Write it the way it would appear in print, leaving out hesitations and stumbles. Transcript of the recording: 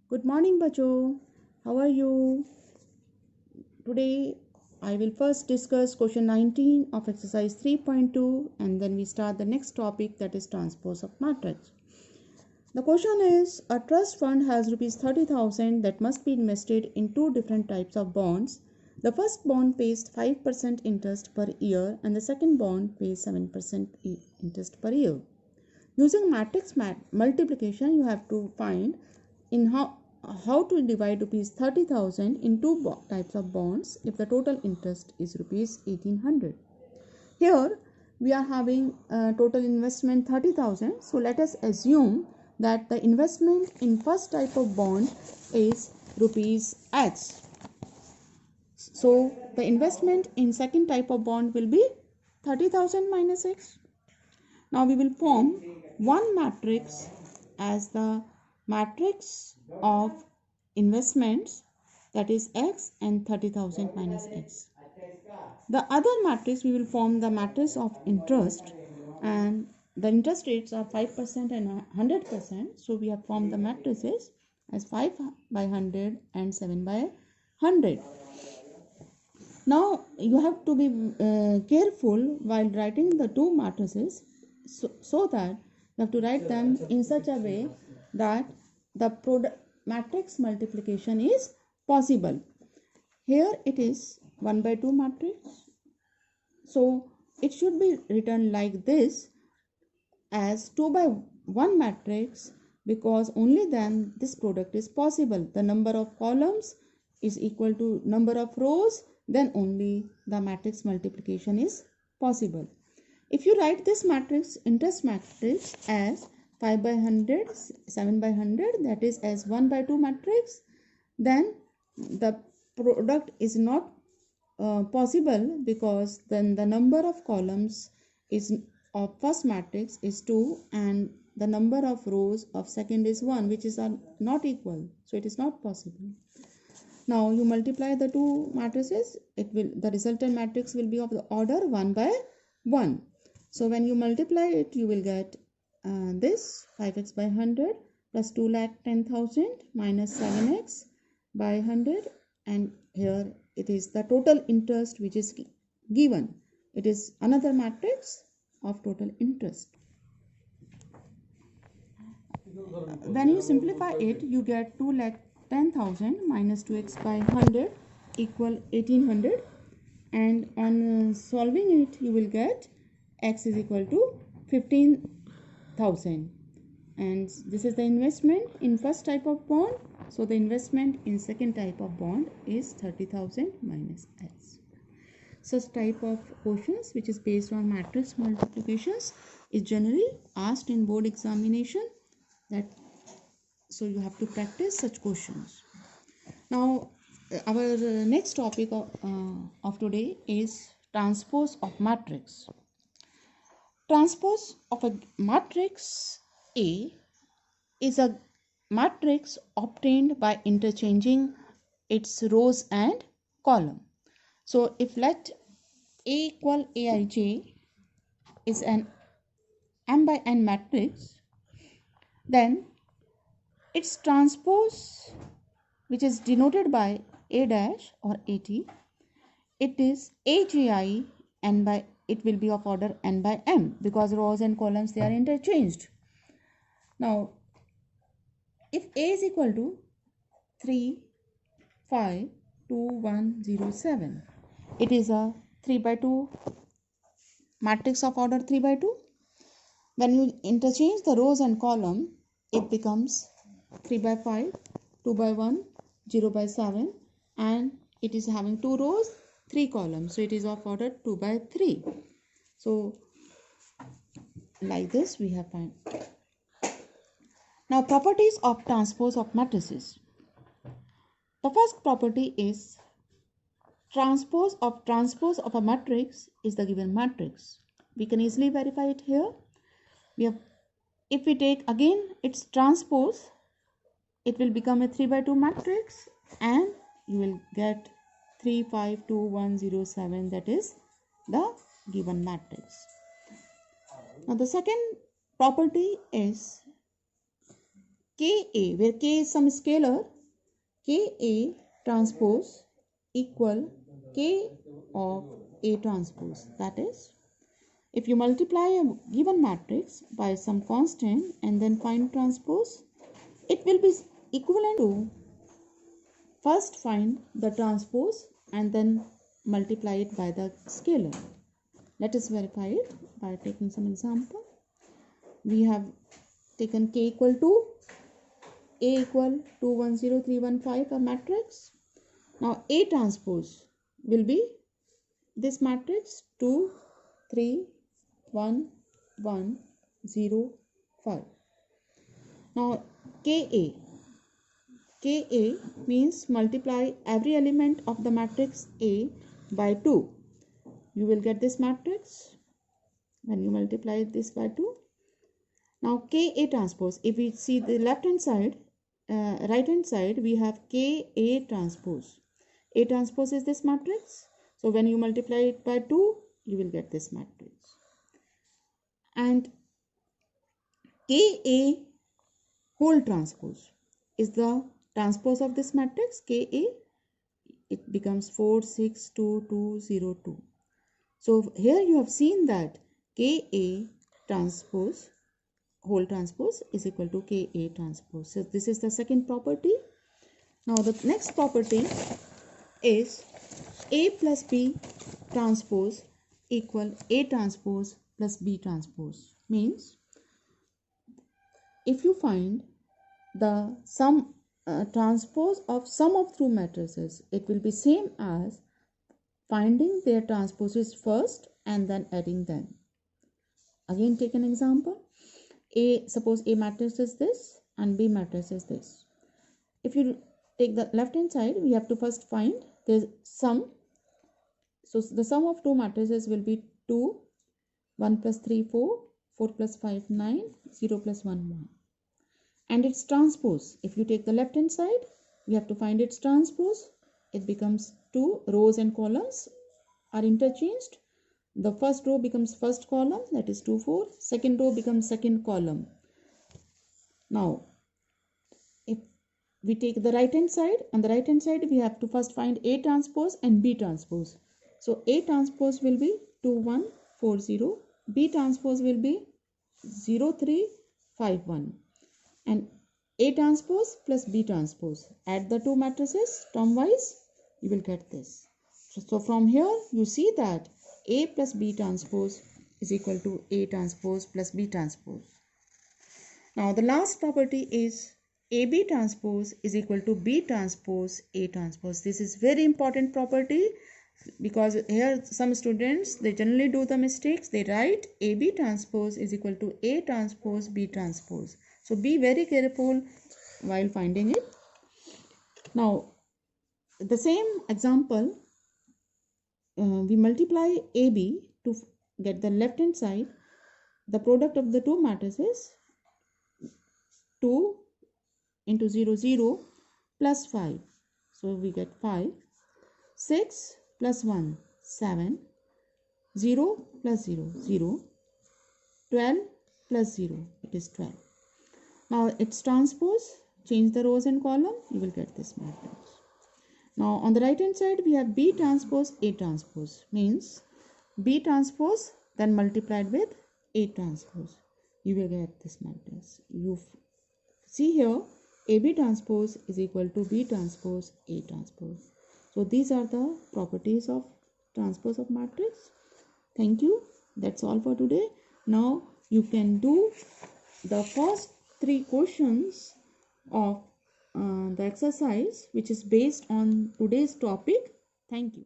Good morning, Bacho. How are you? Today, I will first discuss question 19 of exercise 3.2 and then we start the next topic, that is transpose of matrix. The question is, a trust fund has rupees 30,000 that must be invested in two different types of bonds. The first bond pays 5% interest per year and the second bond pays 7% interest per year. Using matrix multiplication, you have to find in how to divide rupees 30,000 in two types of bonds if the total interest is rupees 1800. Here we are having total investment 30,000. So let us assume that the investment in first type of bond is rupees X. So the investment in second type of bond will be 30,000 minus X. Now we will form one matrix as the matrix of investments, that is X and 30,000 minus X. The other matrix we will form the matrix of interest, and the interest rates are 5% and 100%. So we have formed the matrices as 5 by 100 and 7 by 100. Now you have to be careful while writing the two matrices, so that you have to write them in such a way that the product matrix multiplication is possible. Here it is 1 by 2 matrix, so it should be written like this as 2 by 1 matrix, because only then this product is possible. The number of columns is equal to number of rows, then only the matrix multiplication is possible. If you write this matrix, interest matrix, as 5 by 100, 7 by 100, that is as 1 by 2 matrix, then the product is not possible, because then the number of columns is of first matrix is 2 and the number of rows of second is 1, which is not equal, so it is not possible. Now you multiply the two matrices, the resultant matrix will be of the order 1 by 1. So when you multiply it, you will get this 5x by 100 plus 2,10,000 minus 7x by 100, and here it is the total interest which is given. It is another matrix of total interest. When you simplify it, you get 2,10,000 minus 2x by 100 equal 1800, and on solving it you will get x is equal to 15,000, and this is the investment in first type of bond. So the investment in second type of bond is 30,000 minus x. Such type of questions which is based on matrix multiplications is generally asked in board examination, so you have to practice such questions. Now our next topic of today is transpose of matrix. Transpose of a matrix A is a matrix obtained by interchanging its rows and column. So if let A equal Aij is an m by n matrix, then its transpose, which is denoted by A dash or AT, it is AGI n by, it will be of order n by m, because rows and columns, they are interchanged. Now if A is equal to 3, 5, 2, 1, 0, 7, it is a 3 by 2 matrix of order 3 by 2. When you interchange the rows and column, it becomes 3 by 5, 2 by 1, 0 by 7, and it is having 2 rows, 3 columns, so it is of order 2 by 3. So like this we have found. Now properties of transpose of matrices. The first property is transpose of a matrix is the given matrix. We can easily verify it here. If we take again its transpose, it will become a 3 by 2 matrix, and you will get 3, 5, 2, 1, 0, 7, that is the given matrix. Now the second property is Ka, where K is some scalar, Ka transpose equal K of A transpose. That is, if you multiply a given matrix by some constant and then find transpose, it will be equivalent to first find the transpose and then multiply it by the scalar. Let us verify it by taking some example. We have taken K equal to A equal 210315, a matrix. Now A transpose will be this matrix 2 3 1 1 0 5. Now Ka means multiply every element of the matrix A by 2. You will get this matrix when you multiply this by 2. Now Ka transpose, if we see the left hand side, right hand side, we have Ka transpose. A transpose is this matrix. So when you multiply it by 2, you will get this matrix. And Ka whole transpose is the transpose of this matrix Ka. It becomes 4 6 2 2 0 2. So here you have seen that Ka transpose whole transpose is equal to Ka transpose. So this is the second property. Now the next property is A plus B transpose equal A transpose plus B transpose. Means if you find the sum transpose of sum of two matrices, it will be same as finding their transposes first and then adding them. Again, take an example. Suppose A matrix is this and B matrix is this. If you take the left hand side, we have to first find the sum. So the sum of two matrices will be 2, 1 plus 3, 4, 4 plus 5, 9, 0 plus 1, 1. And its transpose, if you take the left hand side, we have to find its transpose. It becomes 2 rows and columns are interchanged. The first row becomes first column, that is 2 4. Second row becomes second column. Now if we take the right hand side, on the right hand side we have to first find A transpose and B transpose. So A transpose will be 2 1 4 0, B transpose will be 0 3 5 1, and A transpose plus B transpose. Add the two matrices term wise, you will get this. So from here you see that A plus B transpose is equal to A transpose plus B transpose. Now the last property is AB transpose is equal to B transpose A transpose. This is very important property because here some students, they generally do the mistakes. They write AB transpose is equal to A transpose B transpose. So be very careful while finding it. Now the same example, we multiply AB to get the left hand side. The product of the two matrices 2 into 0 0 plus 5. So we get 5. 6 plus 1 7. 0 plus 0 0. 12 plus 0, it is 12. Now its transpose, change the rows and column, you will get this matrix. Now on the right hand side we have B transpose A transpose, means B transpose then multiplied with A transpose, you will get this matrix. You see here AB transpose is equal to B transpose A transpose. So these are the properties of transpose of matrix. Thank you. That's all for today. Now you can do the first 3 questions of the exercise which is based on today's topic. Thank you.